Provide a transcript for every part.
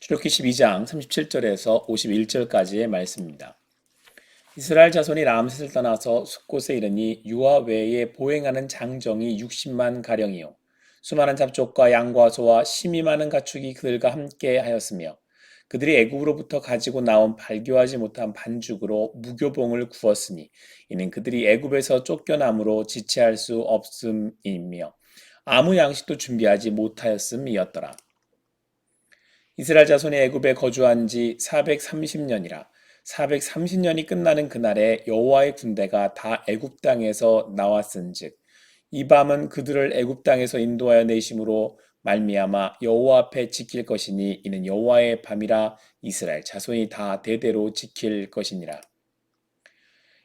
출애굽기 12장 37절에서 51절까지의 말씀입니다. 이스라엘 자손이 람셋을 떠나서 숫곳에 이르니 유아 외에 보행하는 장정이 60만 가량이요 수많은 잡족과 양과 소와 심이 많은 가축이 그들과 함께 하였으며 그들이 애굽으로부터 가지고 나온 발교하지 못한 반죽으로 무교봉을 구웠으니 이는 그들이 애굽에서 쫓겨남으로 지체할 수 없음이며 아무 양식도 준비하지 못하였음이었더라. 이스라엘 자손이 애굽에 거주한 지 430년이라 430년이 끝나는 그날에 여호와의 군대가 다 애굽 땅에서 나왔은즉 이 밤은 그들을 애굽 땅에서 인도하여 내심으로 말미암아 여호와 앞에 지킬 것이니 이는 여호와의 밤이라 이스라엘 자손이 다 대대로 지킬 것이니라.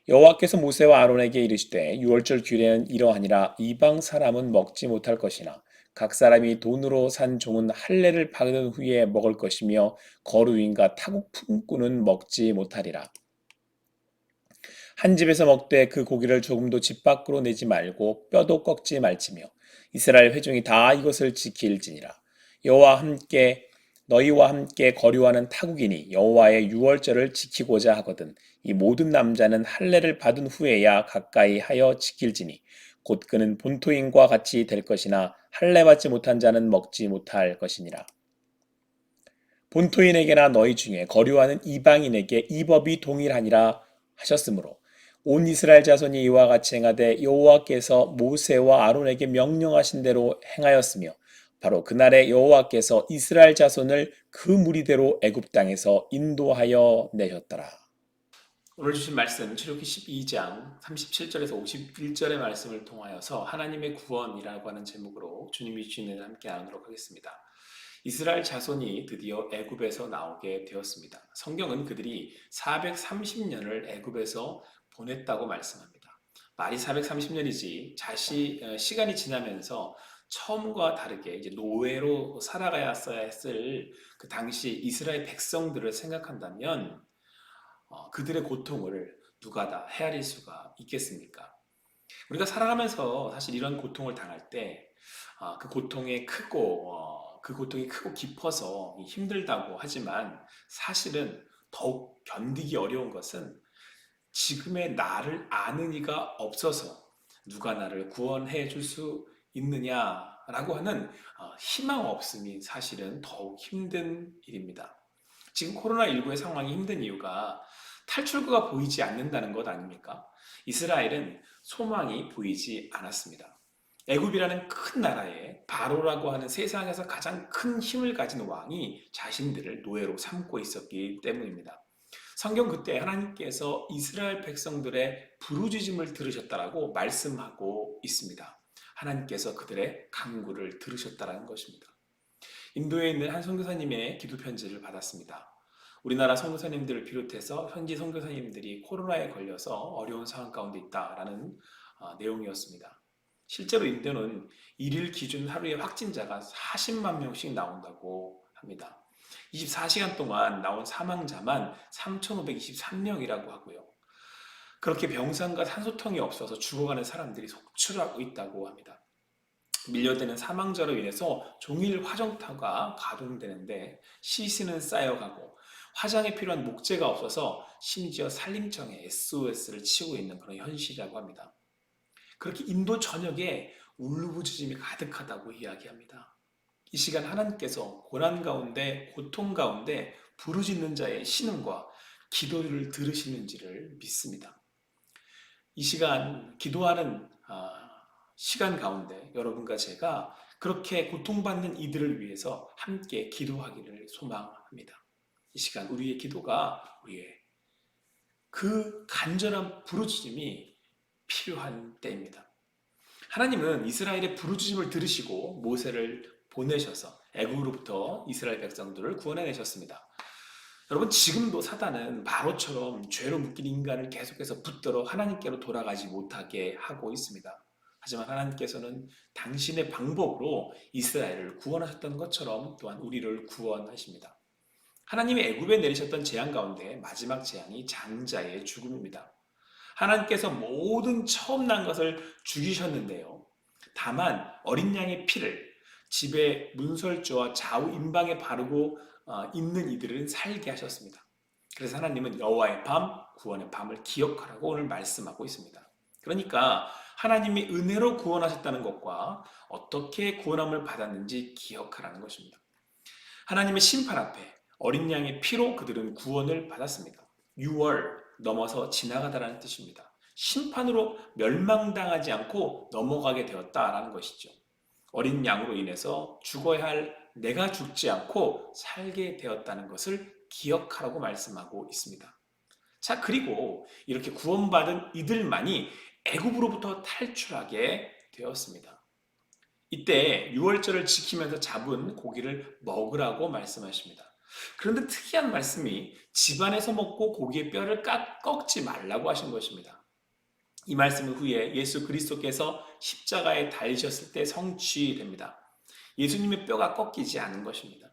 여호와께서 모세와 아론에게 이르시되 유월절 규례는 이러하니라. 이방 사람은 먹지 못할 것이나 각 사람이 돈으로 산 종은 할례를 받은 후에 먹을 것이며 거루인과 타국 품꾼은 먹지 못하리라. 한 집에서 먹되 그 고기를 조금도 집 밖으로 내지 말고 뼈도 꺾지 말지며 이스라엘 회중이 다 이것을 지킬지니라. 여호와 함께 너희와 함께 거류하는 타국이니 여호와의 유월절을 지키고자 하거든 이 모든 남자는 할례를 받은 후에야 가까이 하여 지킬지니 곧 그는 본토인과 같이 될 것이나 할례 받지 못한 자는 먹지 못할 것이니라. 본토인에게나 너희 중에 거류하는 이방인에게 이 법이 동일하니라 하셨으므로 온 이스라엘 자손이 이와 같이 행하되 여호와께서 모세와 아론에게 명령하신 대로 행하였으며 바로 그날에 여호와께서 이스라엘 자손을 그 무리대로 애굽 땅에서 인도하여 내셨더라. 오늘 주신 말씀 출애굽기 12장 37절에서 51절의 말씀을 통하여서 하나님의 구원이라고 하는 제목으로 주님이 주신 은혜를 함께 나누도록 하겠습니다. 이스라엘 자손이 드디어 애굽에서 나오게 되었습니다. 성경은 그들이 430년을 애굽에서 보냈다고 말씀합니다. 말이 430년이지 시간이 지나면서 처음과 다르게 이제 노예로 살아가야 했을 그 당시 이스라엘 백성들을 생각한다면 그들의 고통을 누가 다 헤아릴 수가 있겠습니까? 우리가 살아가면서 사실 이런 고통을 당할 때 그 고통이 크고 깊어서 힘들다고 하지만 사실은 더욱 견디기 어려운 것은 지금의 나를 아는 이가 없어서 누가 나를 구원해 줄 수 있느냐라고 하는 희망 없음이 사실은 더욱 힘든 일입니다. 지금 코로나19의 상황이 힘든 이유가 탈출구가 보이지 않는다는 것 아닙니까? 이스라엘은 소망이 보이지 않았습니다. 애굽이라는 큰 나라에 바로라고 하는 세상에서 가장 큰 힘을 가진 왕이 자신들을 노예로 삼고 있었기 때문입니다. 성경 그때 하나님께서 이스라엘 백성들의 부르짖음을 들으셨다라고 말씀하고 있습니다. 하나님께서 그들의 간구를 들으셨다라는 것입니다. 인도에 있는 한 선교사님의 기도 편지를 받았습니다. 우리나라 선교사님들을 비롯해서 현지 선교사님들이 코로나에 걸려서 어려운 상황 가운데 있다라는 내용이었습니다. 실제로 인도는 일일 기준 하루에 확진자가 40만 명씩 나온다고 합니다. 24시간 동안 나온 사망자만 3,523명이라고 하고요. 그렇게 병상과 산소통이 없어서 죽어가는 사람들이 속출하고 있다고 합니다. 밀려드는 사망자로 인해서 종일 화정터가 가동되는데 시신은 쌓여가고 화장에 필요한 목재가 없어서 심지어 산림청에 SOS를 치고 있는 그런 현실이라고 합니다. 그렇게 인도 전역에 울부짖음이 가득하다고 이야기합니다. 이 시간 하나님께서 고난 가운데 고통 가운데 부르짖는 자의 신음과 기도를 들으시는지를 믿습니다. 이 시간 기도하는 시간 가운데 여러분과 제가 그렇게 고통받는 이들을 위해서 함께 기도하기를 소망합니다. 이 시간 우리의 기도가 우리의 그 간절한 부르짖음이 필요한 때입니다. 하나님은 이스라엘의 부르짖음을 들으시고 모세를 보내셔서 애굽으로부터 이스라엘 백성들을 구원해내셨습니다. 여러분 지금도 사단은 바로처럼 죄로 묶인 인간을 계속해서 붙들어 하나님께로 돌아가지 못하게 하고 있습니다. 하지만 하나님께서는 당신의 방법으로 이스라엘을 구원하셨던 것처럼 또한 우리를 구원하십니다. 하나님이 애굽에 내리셨던 재앙 가운데 마지막 재앙이 장자의 죽음입니다. 하나님께서 모든 처음 난 것을 죽이셨는데요. 다만 어린 양의 피를 집에 문설주와 좌우 임방에 바르고 있는 이들은 살게 하셨습니다. 그래서 하나님은 여호와의 밤, 구원의 밤을 기억하라고 오늘 말씀하고 있습니다. 그러니까 하나님이 은혜로 구원하셨다는 것과 어떻게 구원함을 받았는지 기억하라는 것입니다. 하나님의 심판 앞에 어린 양의 피로 그들은 구원을 받았습니다. 6월 넘어서 지나가다라는 뜻입니다. 심판으로 멸망당하지 않고 넘어가게 되었다라는 것이죠. 어린 양으로 인해서 죽어야 할 내가 죽지 않고 살게 되었다는 것을 기억하라고 말씀하고 있습니다. 자, 그리고 이렇게 구원받은 이들만이 애굽으로부터 탈출하게 되었습니다. 이때 유월절을 지키면서 잡은 고기를 먹으라고 말씀하십니다. 그런데 특이한 말씀이 집안에서 먹고 고기의 뼈를 꺾지 말라고 하신 것입니다. 이 말씀 후에 예수 그리스도께서 십자가에 달리셨을 때 성취됩니다. 예수님의 뼈가 꺾이지 않은 것입니다.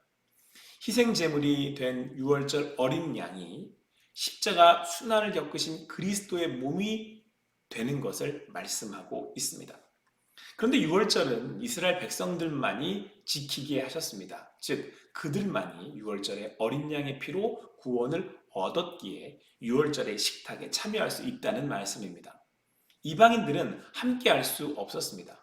희생제물이 된 유월절 어린 양이 십자가 순환을 겪으신 그리스도의 몸이 되는 것을 말씀하고 있습니다. 그런데 유월절은 이스라엘 백성들만이 지키게 하셨습니다. 즉 그들만이 유월절에 어린 양의 피로 구원을 얻었기에 유월절의 식탁에 참여할 수 있다는 말씀입니다. 이방인들은 함께 할 수 없었습니다.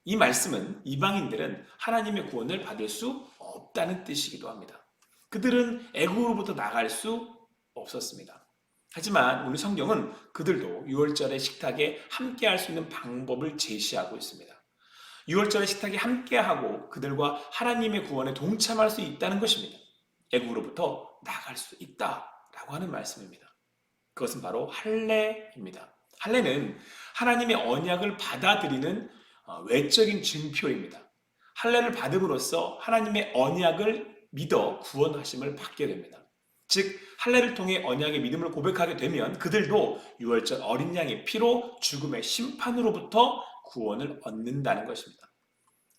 이 말씀은 이방인들은 하나님의 구원을 받을 수 없다는 뜻이기도 합니다. 그들은 애국으로부터 나갈 수 없었습니다. 하지만 우리 성경은 그들도 유월절의 식탁에 함께 할 수 있는 방법을 제시하고 있습니다. 유월절의 식탁에 함께하고 그들과 하나님의 구원에 동참할 수 있다는 것입니다. 애국으로부터 나갈 수 있다라고 하는 말씀입니다. 그것은 바로 할례입니다. 할례는 하나님의 언약을 받아들이는 외적인 증표입니다. 할례를 받음으로써 하나님의 언약을 믿어 구원하심을 받게 됩니다. 즉 할례를 통해 언약의 믿음을 고백하게 되면 그들도 유월절 어린 양의 피로 죽음의 심판으로부터 구원을 얻는다는 것입니다.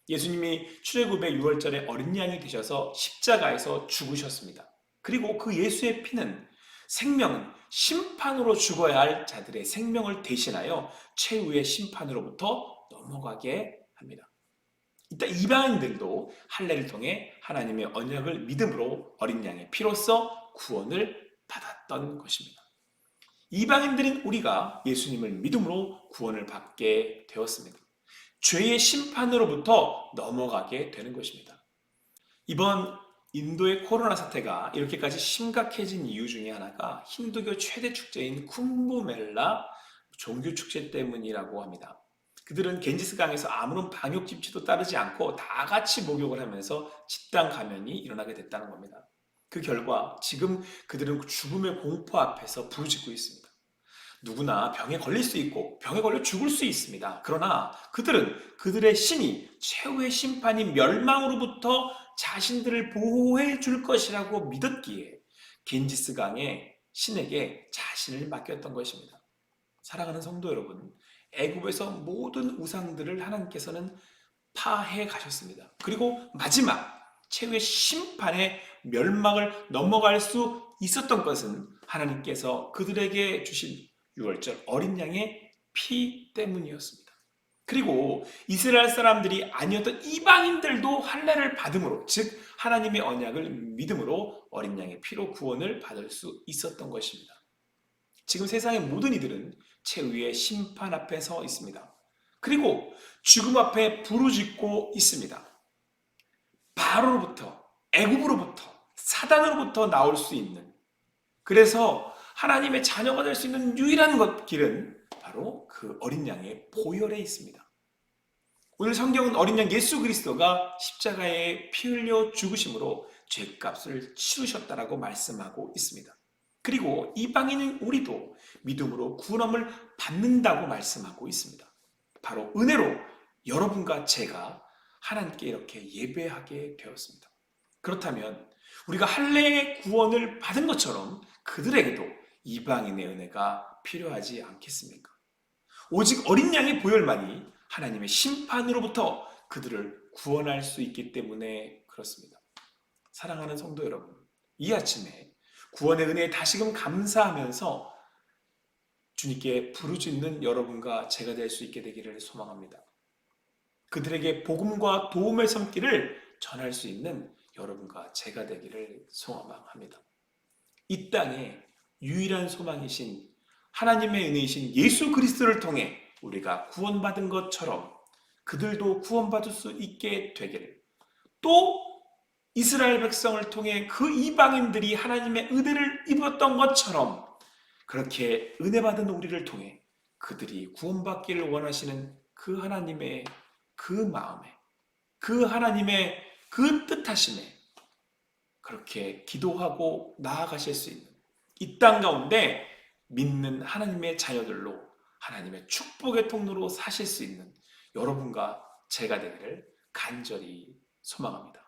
예수님이 출애굽의 유월절에 어린 양이 되셔서 십자가에서 죽으셨습니다. 그리고 그 예수의 피는 생명은 심판으로 죽어야 할 자들의 생명을 대신하여 최후의 심판으로부터 넘어가게 합니다. 이때 이방인들도 할례를 통해 하나님의 언약을 믿음으로 어린 양의 피로써 구원을 받았던 것입니다. 이방인들인 우리가 예수님을 믿음으로 구원을 받게 되었습니다. 죄의 심판으로부터 넘어가게 되는 것입니다. 이번 인도의 코로나 사태가 이렇게까지 심각해진 이유 중에 하나가 힌두교 최대 축제인 쿰브멜라 종교 축제 때문이라고 합니다. 그들은 겐지스강에서 아무런 방역 지침도 따르지 않고 다 같이 목욕을 하면서 집단 감염이 일어나게 됐다는 겁니다. 그 결과 지금 그들은 죽음의 공포 앞에서 부르짖고 있습니다. 누구나 병에 걸릴 수 있고 병에 걸려 죽을 수 있습니다. 그러나 그들은 그들의 신이 최후의 심판인 멸망으로부터 자신들을 보호해 줄 것이라고 믿었기에 겐지스강의 신에게 자신을 맡겼던 것입니다. 사랑하는 성도 여러분, 애굽에서 모든 우상들을 하나님께서는 파해 가셨습니다. 그리고 마지막 최후의 심판의 멸망을 넘어갈 수 있었던 것은 하나님께서 그들에게 주신 유월절 어린 양의 피 때문이었습니다. 그리고 이스라엘 사람들이 아니었던 이방인들도 할례를 받음으로, 즉 하나님의 언약을 믿음으로 어린 양의 피로 구원을 받을 수 있었던 것입니다. 지금 세상의 모든 이들은 최후의 심판 앞에 서 있습니다. 그리고 죽음 앞에 부르짖고 있습니다. 바로로부터, 애굽으로부터, 사단으로부터 나올 수 있는, 그래서 하나님의 자녀가 될 수 있는 유일한 길은 바로 그 어린 양의 보혈에 있습니다. 오늘 성경은 어린 양 예수 그리스도가 십자가에 피 흘려 죽으심으로 죄값을 치르셨다라고 말씀하고 있습니다. 그리고 이방인인 우리도 믿음으로 구원함을 받는다고 말씀하고 있습니다. 바로 은혜로 여러분과 제가 하나님께 이렇게 예배하게 되었습니다. 그렇다면 우리가 할례의 구원을 받은 것처럼 그들에게도 이방인의 은혜가 필요하지 않겠습니까? 오직 어린 양의 보혈만이 하나님의 심판으로부터 그들을 구원할 수 있기 때문에 그렇습니다. 사랑하는 성도 여러분, 이 아침에 구원의 은혜에 다시금 감사하면서 주님께 부르짖는 여러분과 제가 될 수 있게 되기를 소망합니다. 그들에게 복음과 도움의 손길을 전할 수 있는 여러분과 제가 되기를 소망합니다. 이 땅에 유일한 소망이신 하나님의 은혜이신 예수 그리스도를 통해 우리가 구원받은 것처럼 그들도 구원받을 수 있게 되기를, 또 이스라엘 백성을 통해 그 이방인들이 하나님의 은혜를 입었던 것처럼 그렇게 은혜 받은 우리를 통해 그들이 구원받기를 원하시는 그 하나님의 그 마음에, 그 하나님의 그 뜻하심에 그렇게 기도하고 나아가실 수 있는 이 땅 가운데 믿는 하나님의 자녀들로 하나님의 축복의 통로로 사실 수 있는 여러분과 제가 되기를 간절히 소망합니다.